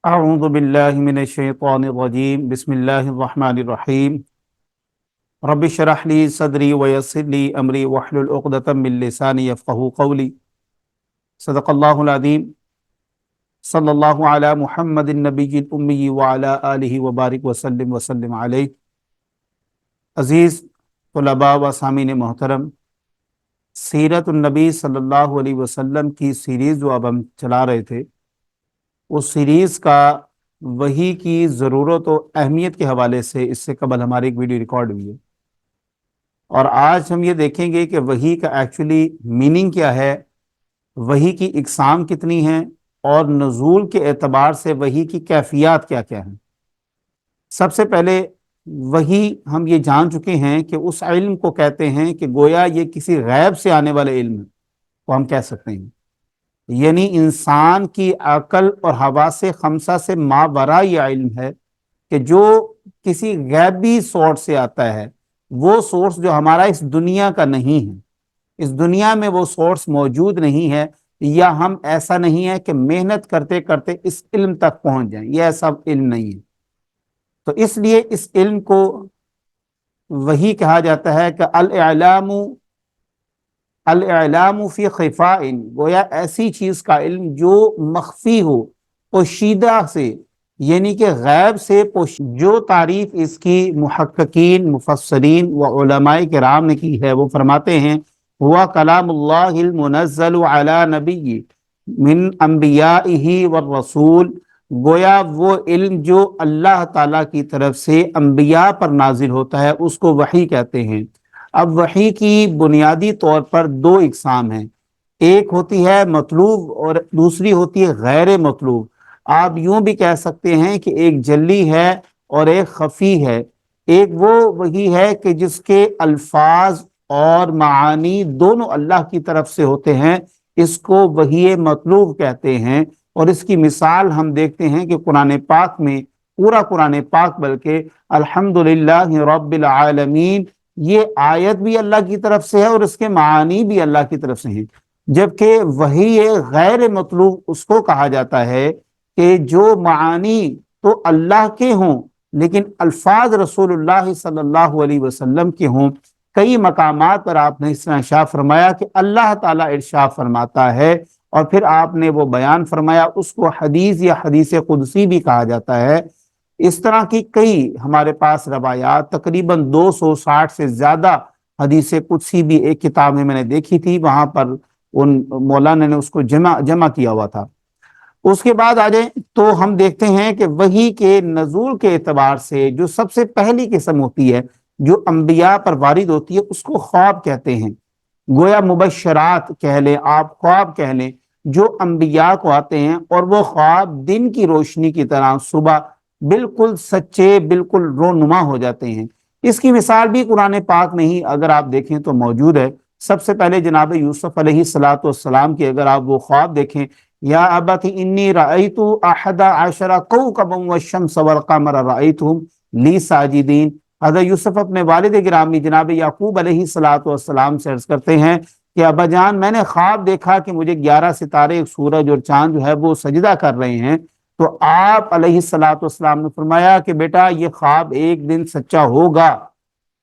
أعوذ بالله من الشيطان الرجيم بسم الله الرحمن الرحيم رب اشرح لي صدري ويسر لي أمري واحلل عقدة من لساني يفقهوا قولي صدق الله العظيم صلى الله على محمد النبي الأمي وعلى آله وبارك وسلم عليه عزیز طلباء و سامعین محترم، سیرت النبی صلی اللہ علیہ وسلم کی سیریز جو اب ہم چلا رہے تھے، اس سیریز کا وحی کی ضرورت و اہمیت کے حوالے سے اس سے قبل ہماری ایک ویڈیو ریکارڈ ہوئی ہے، اور آج ہم یہ دیکھیں گے کہ وحی کا ایکچولی میننگ کیا ہے، وحی کی اقسام کتنی ہیں، اور نزول کے اعتبار سے وحی کی کیفیات کیا کیا ہیں۔ سب سے پہلے وحی ہم یہ جان چکے ہیں کہ اس علم کو کہتے ہیں کہ گویا یہ کسی غیب سے آنے والے علم کو ہم کہہ سکتے ہیں، یعنی انسان کی عقل اور حواس خمسہ سے ماوراء یہ علم ہے کہ جو کسی غیبی سورس سے آتا ہے، وہ سورس جو ہمارا اس دنیا کا نہیں ہے، اس دنیا میں وہ سورس موجود نہیں ہے، یا ہم ایسا نہیں ہے کہ محنت کرتے کرتے اس علم تک پہنچ جائیں، یہ ایسا علم نہیں ہے۔ تو اس لیے اس علم کو وحی کہا جاتا ہے کہ الاعلام فی خفاء، گویا ایسی چیز کا علم جو مخفی ہو، پوشیدہ سے، یعنی کہ غیب سے جو تعریف اس کی محققین، مفسرین و علماء کرام نے کی ہے، وہ فرماتے ہیں ہوا کلام اللہ المنزل علی نبی من انبیائہ والرسول، گویا وہ علم جو اللہ تعالیٰ کی طرف سے انبیاء پر نازل ہوتا ہے اس کو وحی کہتے ہیں۔ اب وحی کی بنیادی طور پر دو اقسام ہیں، ایک ہوتی ہے مطلوب اور دوسری ہوتی ہے غیر مطلوب۔ آپ یوں بھی کہہ سکتے ہیں کہ ایک جلی ہے اور ایک خفی ہے۔ ایک وہ وحی ہے کہ جس کے الفاظ اور معانی دونوں اللہ کی طرف سے ہوتے ہیں، اس کو وحی مطلوب کہتے ہیں، اور اس کی مثال ہم دیکھتے ہیں کہ قرآن پاک میں، پورا قرآن پاک بلکہ الحمدللہ رب العالمین، یہ آیت بھی اللہ کی طرف سے ہے اور اس کے معانی بھی اللہ کی طرف سے ہیں۔ جبکہ وحی غیر مطلوب اس کو کہا جاتا ہے کہ جو معانی تو اللہ کے ہوں لیکن الفاظ رسول اللہ صلی اللہ علیہ وسلم کے ہوں۔ کئی مقامات پر آپ نے اس طرح ارشاد فرمایا کہ اللہ تعالیٰ ارشاد فرماتا ہے، اور پھر آپ نے وہ بیان فرمایا، اس کو حدیث یا حدیث قدسی بھی کہا جاتا ہے۔ اس طرح کی کئی ہمارے پاس روایات، تقریباً 260 سے زیادہ حدیث قدسی بھی ایک کتاب میں نے دیکھی تھی، وہاں پر ان مولانا نے اس کو جمع کیا ہوا تھا۔ اس کے بعد آ جائیں تو ہم دیکھتے ہیں کہ وحی کے نزول کے اعتبار سے جو سب سے پہلی قسم ہوتی ہے جو انبیاء پر وارد ہوتی ہے، اس کو خواب کہتے ہیں۔ گویا مبشرات کہہ لیں، آپ خواب کہہ لیں، جو انبیاء کو آتے ہیں، اور وہ خواب دن کی روشنی کی طرح صبح بالکل سچے، بالکل رونما ہو جاتے ہیں۔ اس کی مثال بھی قرآن پاک میں ہی اگر آپ دیکھیں تو موجود ہے۔ سب سے پہلے جناب یوسف علیہ السلام کی اگر آپ وہ خواب دیکھیں، یا ابت انی رأیت احد عشر کوکبا والشمس والقمر رأیتهم لی ساجدین۔ حضرت یوسف اپنے والد گرامی جناب یعقوب علیہ السلام سے عرض کرتے ہیں کہ ابا جان، میں نے خواب دیکھا کہ مجھے 11 ستارے، ایک سورج اور چاند جو ہے وہ سجدہ کر رہے ہیں۔ تو آپ علیہ السلام نے فرمایا کہ بیٹا، یہ خواب ایک دن سچا ہوگا،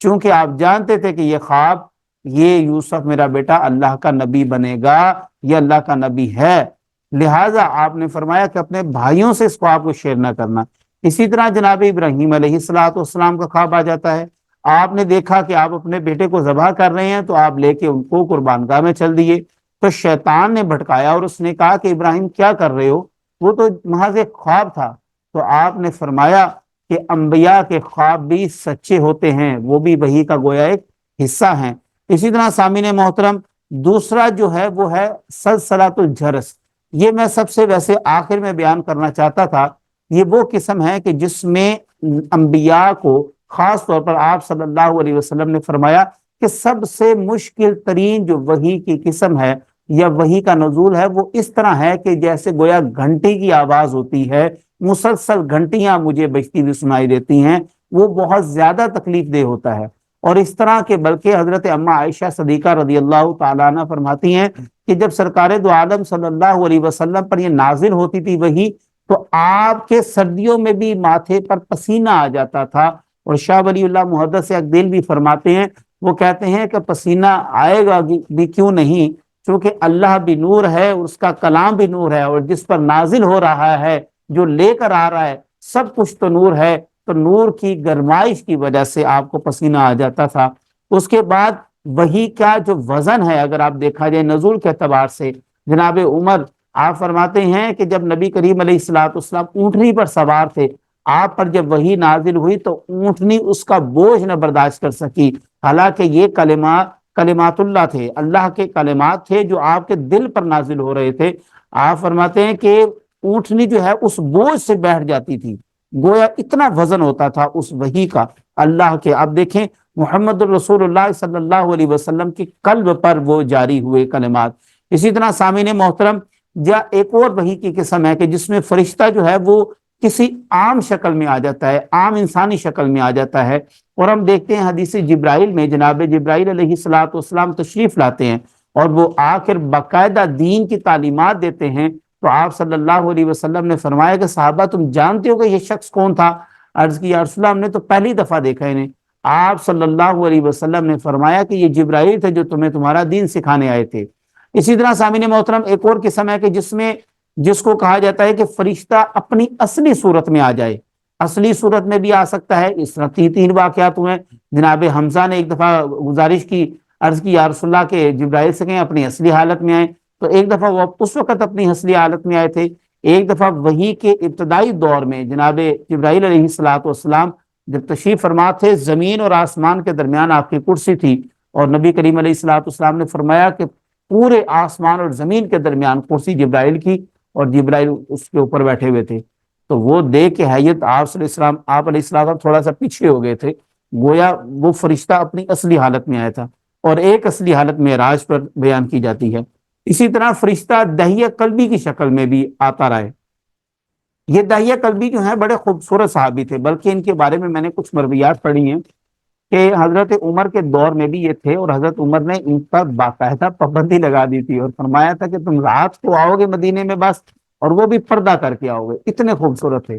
چونکہ آپ جانتے تھے کہ یہ خواب، یہ یوسف میرا بیٹا اللہ کا نبی بنے گا، یہ اللہ کا نبی ہے، لہٰذا آپ نے فرمایا کہ اپنے بھائیوں سے اس خواب کو شیئر نہ کرنا۔ اسی طرح جناب ابراہیم علیہ السلام کا خواب آ جاتا ہے، آپ نے دیکھا کہ آپ اپنے بیٹے کو ذبح کر رہے ہیں، تو آپ لے کے ان کو قربان گاہ میں چل دیے۔ تو شیطان نے بھٹکایا اور اس نے کہا کہ ابراہیم کیا کر رہے ہو، وہ تو محض ایک خواب تھا۔ تو آپ نے فرمایا کہ انبیاء کے خواب بھی سچے ہوتے ہیں، وہ بھی وحی کا گویا ایک حصہ ہیں۔ اسی طرح سامعین محترم، دوسرا جو ہے وہ ہے سلسلۃ الجرس۔ یہ میں سب سے ویسے آخر میں بیان کرنا چاہتا تھا۔ یہ وہ قسم ہے کہ جس میں انبیاء کو خاص طور پر آپ صلی اللہ علیہ وسلم نے فرمایا کہ سب سے مشکل ترین جو وحی کی قسم ہے یا وحی کا نزول ہے، وہ اس طرح ہے کہ جیسے گویا گھنٹی کی آواز ہوتی ہے، مسلسل گھنٹیاں مجھے بجتی ہوئی سنائی دیتی ہیں، وہ بہت زیادہ تکلیف دہ ہوتا ہے۔ اور اس طرح کے بلکہ حضرت اماں عائشہ صدیقہ رضی اللہ تعالیٰ عنہ فرماتی ہیں کہ جب سرکار دو عالم صلی اللہ علیہ وسلم پر یہ نازل ہوتی تھی وحی، تو آپ کے سردیوں میں بھی ماتھے پر پسینہ آ جاتا تھا، اور شاہ ولی اللہ محدث اقدیل بھی فرماتے ہیں، وہ کہتے ہیں کہ پسینہ آئے گا بھی کیوں نہیں، چونکہ اللہ بھی نور ہے، اس کا کلام بھی نور ہے، اور جس پر نازل ہو رہا ہے، جو لے کر آ رہا ہے، سب کچھ تو نور ہے، تو نور کی گرمائش کی وجہ سے آپ کو پسینہ آ جاتا تھا۔ اس کے بعد وحی کا جو وزن ہے، اگر آپ دیکھا جائے نزول کے اعتبار سے، جناب عمر آپ فرماتے ہیں کہ جب نبی کریم علیہ الصلوۃ والسلام اونٹنی پر سوار تھے، آپ پر جب وحی نازل ہوئی تو اونٹنی اس کا بوجھ نہ برداشت کر سکی، حالانکہ یہ کلمات اللہ تھے، اللہ کے کلمات تھے جو آپ کے دل پر نازل ہو رہے تھے۔ آپ فرماتے ہیں کہ اونٹنی جو ہے اس بوجھ سے بیٹھ جاتی تھی، گویا اتنا وزن ہوتا تھا اس وحی کا اللہ کے۔ آپ دیکھیں محمد الرسول اللہ صلی اللہ علیہ وسلم کی قلب پر وہ جاری ہوئے کلمات۔ اسی طرح سامعین محترم، ایک اور وحی کی قسم ہے کہ جس میں فرشتہ جو ہے وہ کسی عام شکل میں آ جاتا ہے، عام انسانی شکل میں آ جاتا ہے، اور ہم دیکھتے ہیں حدیث جبرائیل میں جناب جبرائیل علیہ الصلوۃ والسلام تشریف لاتے ہیں، اور وہ آخر باقاعدہ دین کی تعلیمات دیتے ہیں، تو آپ صلی اللہ علیہ وسلم نے فرمایا کہ صحابہ تم جانتے ہو کہ یہ شخص کون تھا؟ عرض کی یا رسول اللہ، ہم نے تو پہلی دفعہ دیکھا انہیں۔ آپ صلی اللہ علیہ وسلم نے فرمایا کہ یہ جبرائیل تھے جو تمہیں تمہارا دین سکھانے آئے تھے۔ اسی طرح سامعین محترم ایک اور قسم ہے کہ جس کو کہا جاتا ہے کہ فرشتہ اپنی اصلی صورت میں آ جائے، اصلی صورت میں بھی آ سکتا ہے۔ اس طرح تین واقعات ہوئے، جناب حمزہ نے ایک دفعہ گزارش کی، عرض کی یا رسول اللہ کے جبرائیل سے کہیں اپنی اصلی حالت میں آئے، تو ایک دفعہ وہ اس وقت اپنی اصلی حالت میں آئے تھے، ایک دفعہ وحی کے ابتدائی دور میں جناب جبرائیل علیہ الصلوۃ والسلام جب تشریف فرما تھے، زمین اور آسمان کے درمیان آپ کی کرسی تھی، اور نبی کریم علیہ الصلوۃ والسلام نے فرمایا کہ پورے آسمان اور زمین کے درمیان کرسی جبرائیل کی، اور جبرائیل اس کے اوپر بیٹھے ہوئے تھے۔ تو وہ دیکھ کے حیت آپ علیہ السلام تھوڑا سا پیچھے ہو گئے تھے، گویا وہ فرشتہ اپنی اصلی حالت میں آیا تھا، اور ایک اصلی حالت معراج پر بیان کی جاتی ہے۔ اسی طرح فرشتہ دحیہ قلبی کی شکل میں بھی آتا رہا ہے۔ یہ دحیہ قلبی جو ہیں بڑے خوبصورت صحابی تھے، بلکہ ان کے بارے میں نے کچھ مرویات پڑھی ہیں کہ حضرت عمر کے دور میں بھی یہ تھے، اور حضرت عمر نے ان پر باقاعدہ پابندی لگا دی تھی، اور فرمایا تھا کہ تم رات کو آؤ گے مدینے میں بس، اور وہ بھی پردہ کر کے آؤ گے، اتنے خوبصورت تھے۔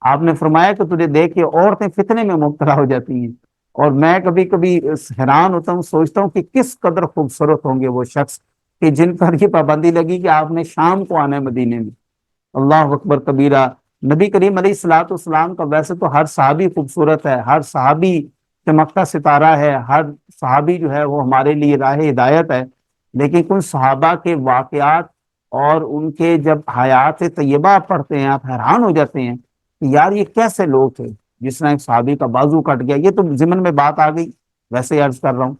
آپ نے فرمایا کہ تجھے دیکھ کے عورتیں فتنے میں مبتلا ہو جاتی ہیں، اور میں کبھی کبھی حیران ہوتا ہوں، سوچتا ہوں کہ کس قدر خوبصورت ہوں گے وہ شخص کہ جن پر یہ پابندی لگی کہ آپ نے شام کو آنا ہے مدینے میں۔ اللہ اکبر کبیرہ۔ نبی کریم علیہ الصلوۃ والسلام کا ویسے تو ہر صحابی خوبصورت ہے، ہر صحابی چمکتا ستارہ ہے، ہر صحابی جو ہے وہ ہمارے لیے راہ ہدایت ہے، لیکن کچھ صحابہ کے واقعات اور ان کے جب حیات طیبہ پڑھتے ہیں آپ حیران ہو جاتے ہیں کہ یار یہ کیسے لوگ تھے۔ جس طرح ایک صحابی کا بازو کٹ گیا، یہ تو ضمن میں بات آ گئی، ویسے ہی عرض کر رہا ہوں،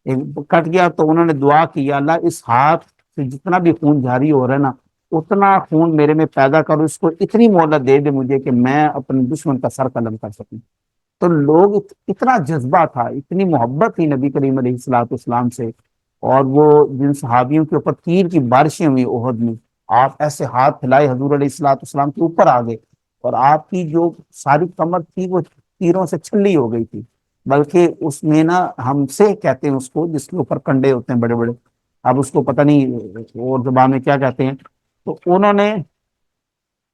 ایک کٹ گیا تو انہوں نے دعا کی، یا اللہ اس ہاتھ سے جتنا بھی خون جاری ہو رہا ہے نا، اتنا خون میرے میں پیدا کرو، اس کو اتنی مہلت دے دے مجھے کہ میں اپنے دشمن کا سر قلم کر سکوں۔ تو لوگ اتنا جذبہ تھا، اتنی محبت تھی نبی کریم علیہ الصلوۃ والسلام سے، اور وہ جن صحابیوں کے اوپر تیر کی بارشیں ہوئی احد میں، آپ ایسے ہاتھ پھیلائے حضور علیہ الصلوۃ والسلام کے اوپر آ گئے، اور آپ کی جو ساری کمر تھی وہ تیروں سے چھلی ہو گئی تھی، بلکہ اس میں نا ہم سے کہتے ہیں اس کو جس کے اوپر کنڈے ہوتے ہیں بڑے بڑے، اب اس کو پتہ نہیں اور زبان میں کیا کہتے ہیں، تو انہوں نے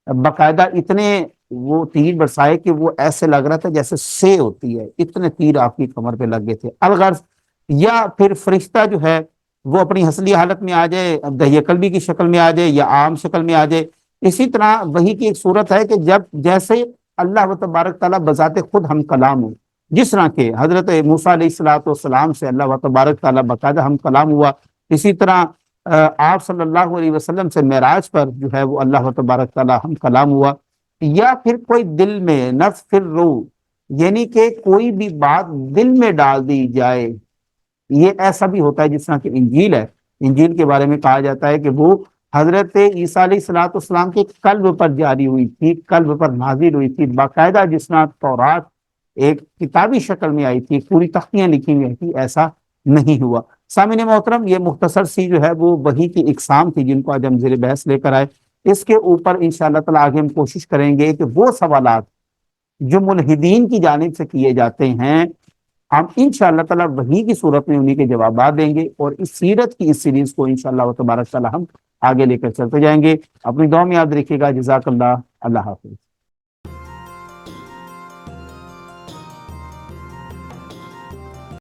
باقاعدہ اتنے وہ تیر برسائے کہ وہ ایسے لگ رہا تھا جیسے سے ہوتی ہے، اتنے تیر آپ کی کمر پہ لگ گئے تھے۔ الغرض، یا پھر فرشتہ جو ہے وہ اپنی اصلی حالت میں آ جائے، دحیہ قلبی کی شکل میں آ جائے یا عام شکل میں آ جائے۔ اسی طرح وحی کی ایک صورت ہے کہ جب جیسے اللہ و تبارک تعالیٰ بذات خود ہم کلام ہو، جس طرح کہ حضرت موسیٰ علیہ الصلوۃ والسلام سے اللہ و تبارک تعالیٰ باقاعدہ ہم کلام ہوا، اسی طرح آپ صلی اللہ علیہ وسلم سے معراج پر جو ہے وہ اللہ و تبارک تعالیٰ ہم کلام ہوا۔ یا پھر کوئی دل میں نفس فی الروح، یعنی کہ کوئی بھی بات دل میں ڈال دی جائے، یہ ایسا بھی ہوتا ہے جس طرح کہ انجیل ہے، انجیل کے بارے میں کہا جاتا ہے کہ وہ حضرت عیسیٰ علیہ الصلوۃ والسلام کے قلب پر جاری ہوئی تھی، قلب پر نازل ہوئی تھی باقاعدہ، جس طرح تورات ایک کتابی شکل میں آئی تھی، پوری تختیاں لکھی ہوئی تھی، ایسا نہیں ہوا۔ سامعین محترم، یہ مختصر سی جو ہے وہ وحی کی اقسام تھی جن کو آج ہم زیر بحث لے کر آئے۔ اس کے اوپر انشاءاللہ تعالیٰ آگے ہم کوشش کریں گے کہ وہ سوالات جو ملحدین کی جانب سے کیے جاتے ہیں، ہم انشاءاللہ تعالیٰ وحی کی صورت میں انہی کے جوابات دیں گے، اور اس سیرت کی اس سیریز کو انشاءاللہ تبارک تعالیٰ ہم آگے لے کر چلتے جائیں گے۔ اپنی دعا میں یاد رکھیے گا۔ جزاک اللہ، اللہ حافظ۔